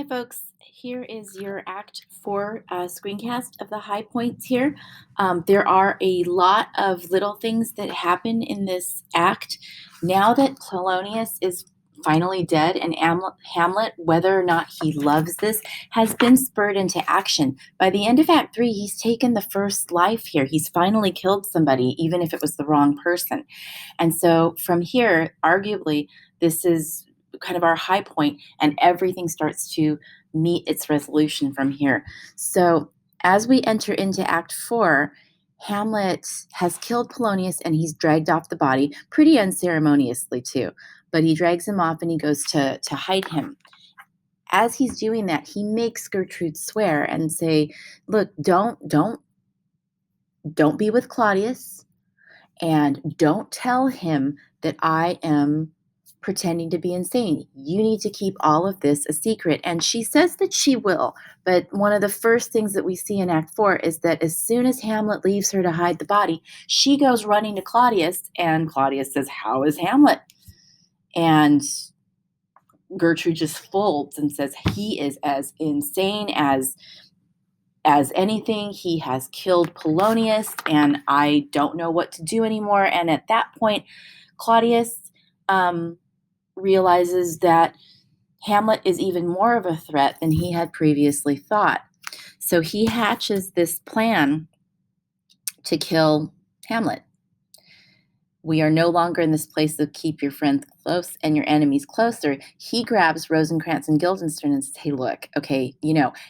Hi, folks. Here is your Act 4 screencast of the high points here. There are a lot of little things that happen in this act. Now that Polonius is finally dead and Hamlet, whether or not he loves this, has been spurred into action. By the end of Act 3, he's taken the first life here. He's finally killed somebody, even if it was the wrong person. And so from here, arguably, this is kind of our high point, and everything starts to meet its resolution from here. So as we enter into Act 4, Hamlet has killed Polonius and he's dragged off the body, pretty unceremoniously too. But he drags him off and he goes to hide him. As he's doing that, he makes Gertrude swear and say, "Look, don't be with Claudius, and don't tell him that I am pretending to be insane. You need to keep all of this a secret." And she says that she will. But one of the first things that we see in Act 4 is that as soon as Hamlet leaves her to hide the body, she goes running to Claudius, and Claudius says, "How is Hamlet?" And Gertrude just folds and says, "He is as insane as anything. He has killed Polonius, and I don't know what to do anymore." And at that point, Claudius realizes that Hamlet is even more of a threat than he had previously thought. So he hatches this plan to kill Hamlet. We are no longer in this place of keep your friends close and your enemies closer. He grabs Rosencrantz and Guildenstern and says, "Hey, look, okay,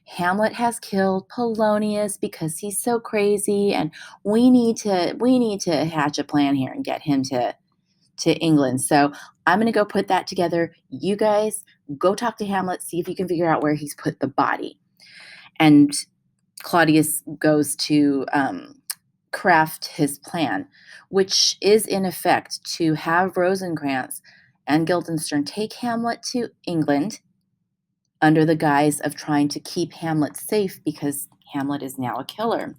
Hamlet has killed Polonius because he's so crazy, and we need to hatch a plan here and get him to England. So I'm going to go put that together. You guys go talk to Hamlet, see if you can figure out where he's put the body." And Claudius goes to craft his plan, which is in effect to have Rosencrantz and Guildenstern take Hamlet to England under the guise of trying to keep Hamlet safe because Hamlet is now a killer.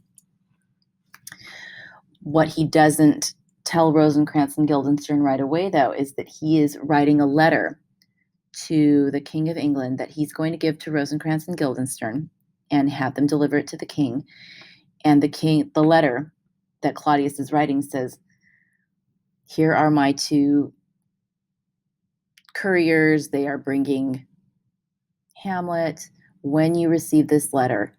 What he doesn't tell Rosencrantz and Guildenstern right away, though, is that he is writing a letter to the King of England that he's going to give to Rosencrantz and Guildenstern and have them deliver it to the king. And the letter that Claudius is writing says, "Here are my two couriers. They are bringing Hamlet. When you receive this letter,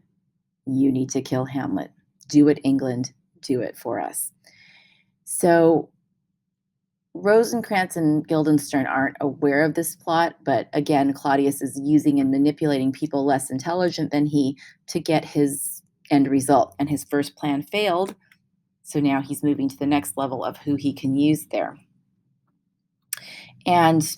you need to kill Hamlet. Do it, England. Do it for us." So Rosencrantz and Guildenstern aren't aware of this plot, but again, Claudius is using and manipulating people less intelligent than he to get his end result. And his first plan failed, so now he's moving to the next level of who he can use there. And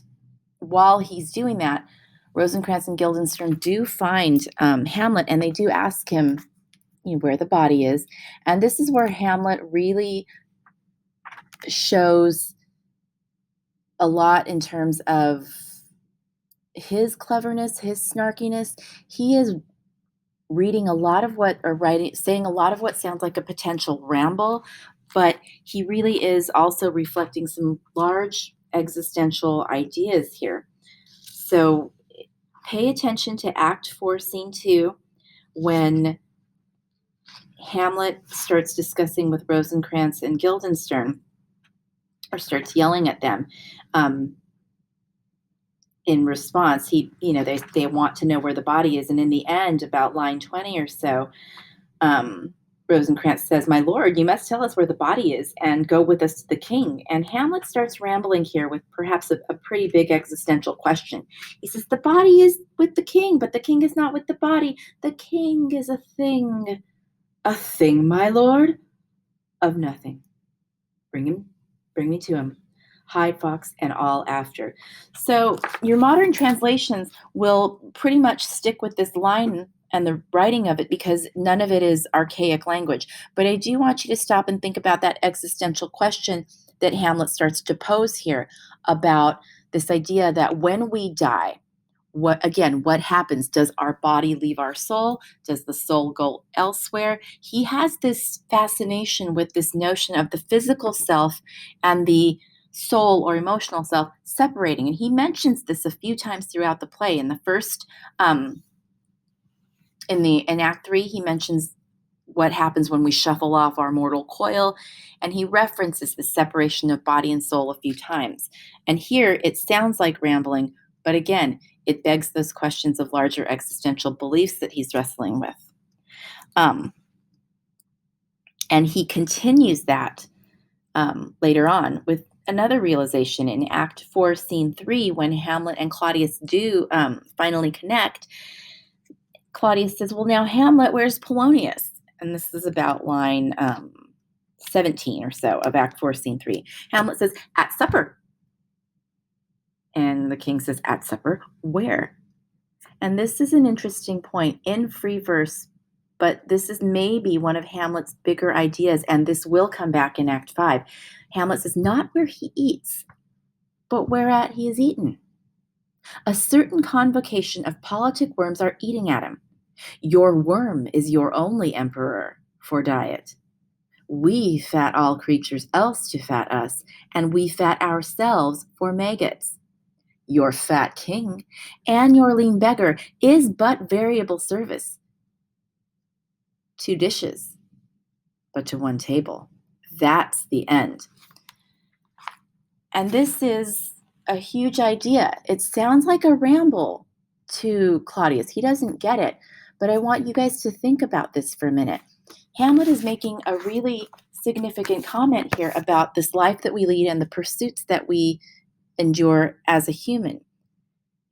while he's doing that, Rosencrantz and Guildenstern do find Hamlet, and they do ask him where the body is. And this is where Hamlet really shows a lot in terms of his cleverness, his snarkiness. He is reading a lot of saying a lot of what sounds like a potential ramble, but he really is also reflecting some large existential ideas here. So pay attention to Act 4, Scene 2, when Hamlet starts discussing with Rosencrantz and Guildenstern, or starts yelling at them. In response, they want to know where the body is, and in the end, about line 20 or so, Rosencrantz says, "My lord, you must tell us where the body is and go with us to the king." And Hamlet starts rambling here with perhaps a pretty big existential question. He says, "The body is with the king, but the king is not with the body. The king is a thing." "A thing, my lord?" "Of nothing. Bring me to him. Hyde, Fox, and all after." So your modern translations will pretty much stick with this line and the writing of it because none of it is archaic language. But I do want you to stop and think about that existential question that Hamlet starts to pose here about this idea that when we die, what happens? Does our body leave our soul? Does the soul go elsewhere? He has this fascination with this notion of the physical self and the soul or emotional self separating. And he mentions this a few times throughout the play. In the first, in Act 3, he mentions what happens when we shuffle off our mortal coil, and he references the separation of body and soul a few times. And here it sounds like rambling, but again, it begs those questions of larger existential beliefs that he's wrestling with. And he continues that later on with another realization in Act 4, Scene 3, when Hamlet and Claudius do finally connect. Claudius says, well, now, Hamlet, where's Polonius? And this is about line 17 or so of Act 4, Scene 3. Hamlet says, at supper. And the king says, at supper, where? And this is an interesting point in free verse, but this is maybe one of Hamlet's bigger ideas, and this will come back in Act 5. Hamlet says, not where he eats, but whereat he is eaten. A certain convocation of politic worms are eating at him. Your worm is your only emperor for diet. We fat all creatures else to fat us, and we fat ourselves for maggots. Your fat king and your lean beggar is but variable service. 2 dishes, but to 1 table. That's the end. And this is a huge idea. It sounds like a ramble to Claudius. He doesn't get it, but I want you guys to think about this for a minute. Hamlet is making a really significant comment here about this life that we lead and the pursuits that we endure as a human.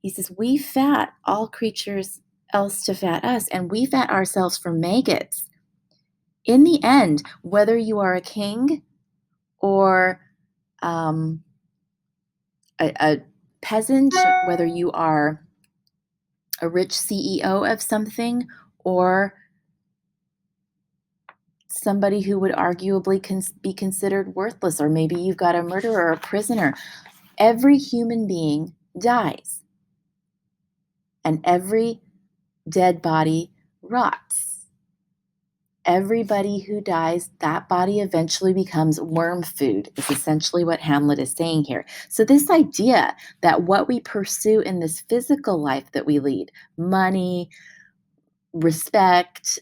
He says, we fat all creatures else to fat us, and we fat ourselves for maggots. In the end, whether you are a king or a peasant, whether you are a rich CEO of something or somebody who would arguably be considered worthless, or maybe you've got a murderer or a prisoner, every human being dies. And every dead body rots. Everybody who dies, that body eventually becomes worm food, is essentially what Hamlet is saying here. So this idea that what we pursue in this physical life that we lead, money, respect,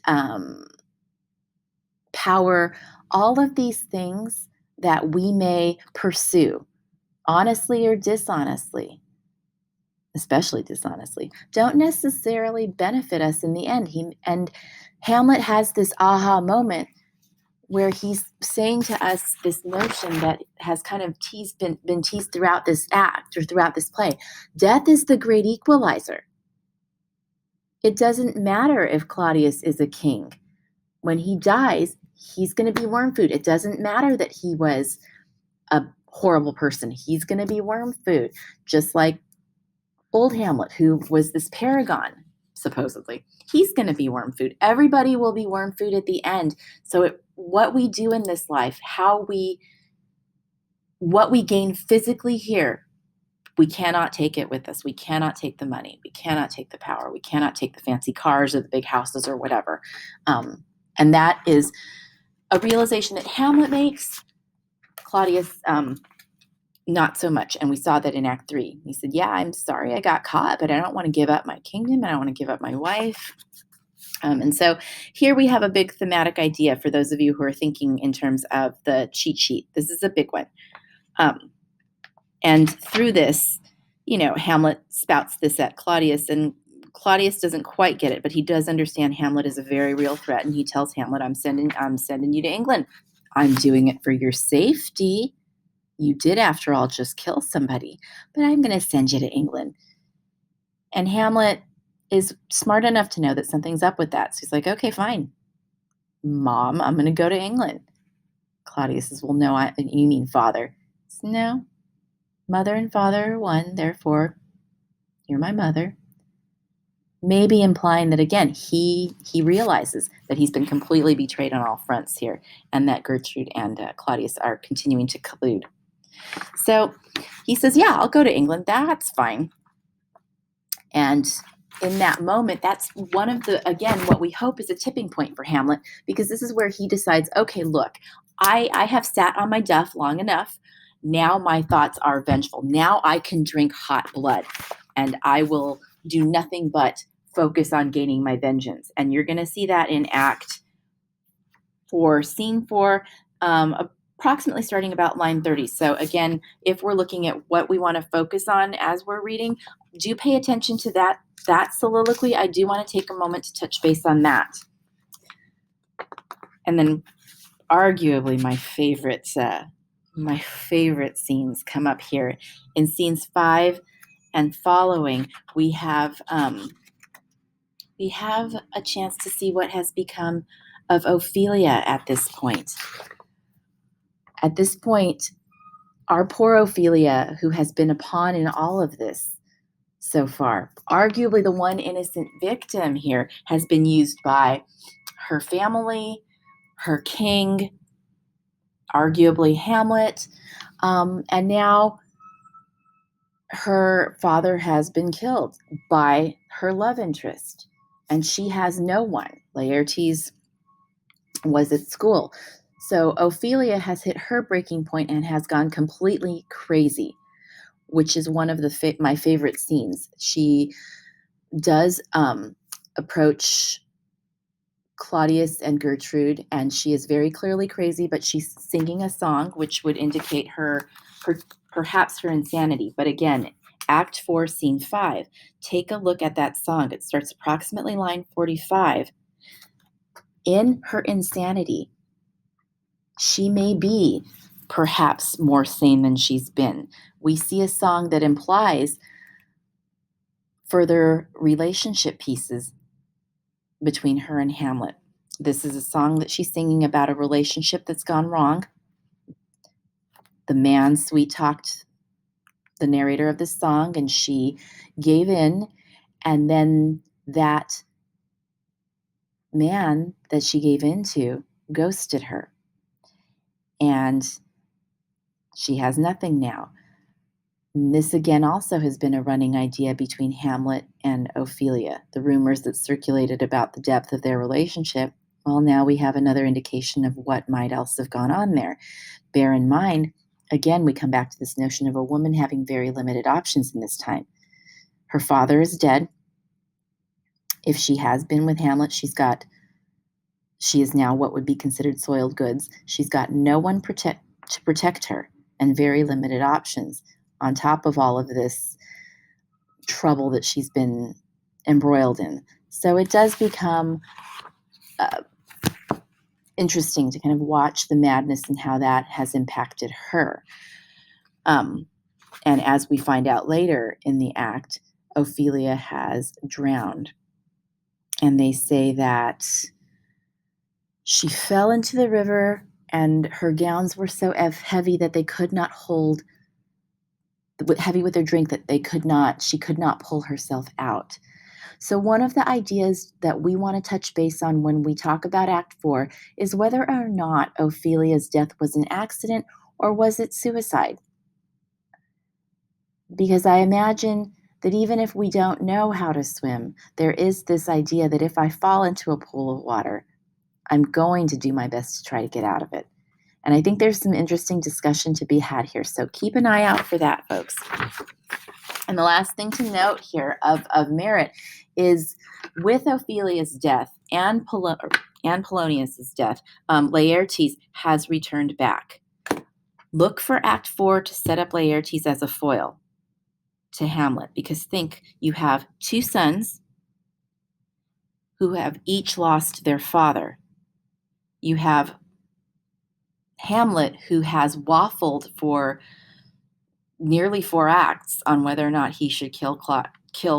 power, all of these things that we may pursue, honestly or dishonestly, especially dishonestly, don't necessarily benefit us in the end. And Hamlet has this aha moment where he's saying to us this notion that has kind of been teased throughout this act or throughout this play. Death is the great equalizer. It doesn't matter if Claudius is a king. When he dies, he's going to be worm food. It doesn't matter that he was a horrible person. He's going to be worm food, just like old Hamlet, who was this paragon, supposedly. He's going to be worm food. Everybody will be worm food at the end. So what we do in this life, what we gain physically here, we cannot take it with us. We cannot take the money. We cannot take the power. We cannot take the fancy cars or the big houses or whatever. And that is a realization that Hamlet makes. Claudius, not so much. And we saw that in Act 3. He said, yeah, I'm sorry I got caught, but I don't want to give up my kingdom. I don't want to give up my wife. And so here we have a big thematic idea for those of you who are thinking in terms of the cheat sheet. This is a big one. And through this, Hamlet spouts this at Claudius, and Claudius doesn't quite get it, but he does understand Hamlet is a very real threat. And he tells Hamlet, I'm sending you to England. I'm doing it for your safety. You did, after all, just kill somebody, but I'm going to send you to England. And Hamlet is smart enough to know that something's up with that. So he's like, okay, fine. Mom, I'm going to go to England. Claudius says, well, no, you mean father. Says, no, mother and father are one, therefore you're my mother. Maybe implying that, again, he realizes that he's been completely betrayed on all fronts here, and that Gertrude and Claudius are continuing to collude. So he says, yeah, I'll go to England. That's fine. And in that moment, that's one of what we hope is a tipping point for Hamlet, because this is where he decides, okay, look, I have sat on my duff long enough. Now my thoughts are vengeful. Now I can drink hot blood, and I will do nothing but focus on gaining my vengeance. And you're going to see that in Act 4, Scene 4, approximately starting about line 30. So again, if we're looking at what we want to focus on as we're reading, do pay attention to that soliloquy. I do want to take a moment to touch base on that. And then arguably my favorite scenes come up here. In scenes 5 and following, we have a chance to see what has become of Ophelia at this point. At this point, our poor Ophelia, who has been a pawn in all of this so far, arguably the one innocent victim here, has been used by her family, her king, arguably Hamlet, and now her father has been killed by her love interest, and she has no one. Laertes was at school. So Ophelia has hit her breaking point and has gone completely crazy, which is one of my favorite scenes. She does approach Claudius and Gertrude, and she is very clearly crazy, but she's singing a song which would indicate perhaps her insanity. But again, Act 4, Scene 5, take a look at that song. It starts approximately line 45. In her insanity, she may be perhaps more sane than she's been. We see a song that implies further relationship pieces between her and Hamlet. This is a song that she's singing about a relationship that's gone wrong. The man sweet-talked the narrator of this song, and she gave in, and then that man that she gave into ghosted her. And she has nothing now. And this again also has been a running idea between Hamlet and Ophelia. The rumors that circulated about the depth of their relationship, well, now we have another indication of what might else have gone on there. Bear in mind, again, we come back to this notion of a woman having very limited options in this time. Her father is dead. If she has been with Hamlet, she is now what would be considered soiled goods. She's got no one to protect her and very limited options on top of all of this trouble that she's been embroiled in. So it does become interesting to kind of watch the madness and how that has impacted her. And as we find out later in the act, Ophelia has drowned. And they say that she fell into the river and her gowns were so heavy that they could not hold, heavy with their drink, that she could not pull herself out. So one of the ideas that we want to touch base on when we talk about Act 4 is whether or not Ophelia's death was an accident or was it suicide? Because I imagine that even if we don't know how to swim, there is this idea that if I fall into a pool of water, I'm going to do my best to try to get out of it. And I think there's some interesting discussion to be had here. So keep an eye out for that, folks. And the last thing to note here of merit is with Ophelia's death and Polonius's death, Laertes has returned back. Look for Act 4 to set up Laertes as a foil to Hamlet, because think, you have two sons who have each lost their father. You have Hamlet, who has waffled for nearly 4 acts on whether or not he should kill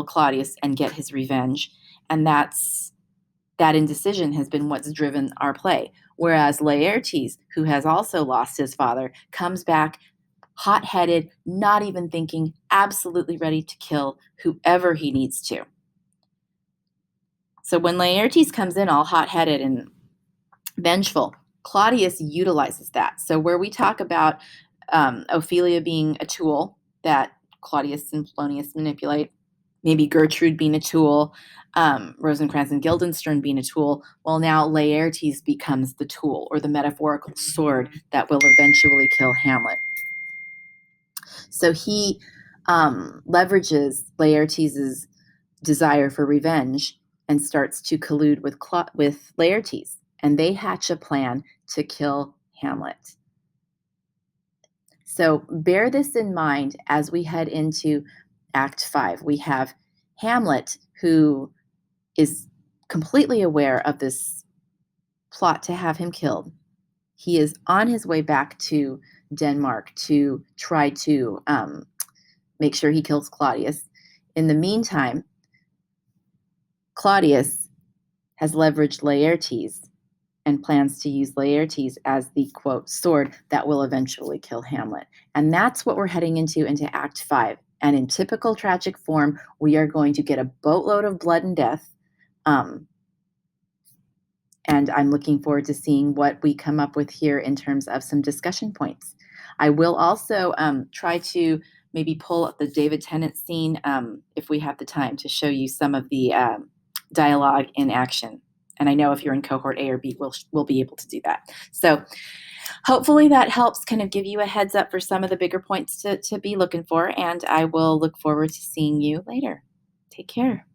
Claudius and get his revenge, and that indecision has been what's driven our play. Whereas Laertes, who has also lost his father, comes back hot-headed, not even thinking, absolutely ready to kill whoever he needs to. So when Laertes comes in all hot-headed and vengeful, Claudius utilizes that. So where we talk about Ophelia being a tool that Claudius and Polonius manipulate, maybe Gertrude being a tool, Rosencrantz and Guildenstern being a tool, well, now Laertes becomes the tool or the metaphorical sword that will eventually kill Hamlet. So he leverages Laertes' desire for revenge and starts to collude with Laertes, and they hatch a plan to kill Hamlet. So bear this in mind as we head into Act 5. We have Hamlet, who is completely aware of this plot to have him killed. He is on his way back to Denmark to try to make sure he kills Claudius. In the meantime, Claudius has leveraged Laertes and plans to use Laertes as the, quote, sword that will eventually kill Hamlet. And that's what we're heading into Act 5. And in typical tragic form, we are going to get a boatload of blood and death. And I'm looking forward to seeing what we come up with here in terms of some discussion points. I will also try to maybe pull up the David Tennant scene if we have the time to show you some of the dialogue in action. And I know if you're in cohort A or B, we'll be able to do that. So hopefully that helps kind of give you a heads up for some of the bigger points to be looking for. And I will look forward to seeing you later. Take care.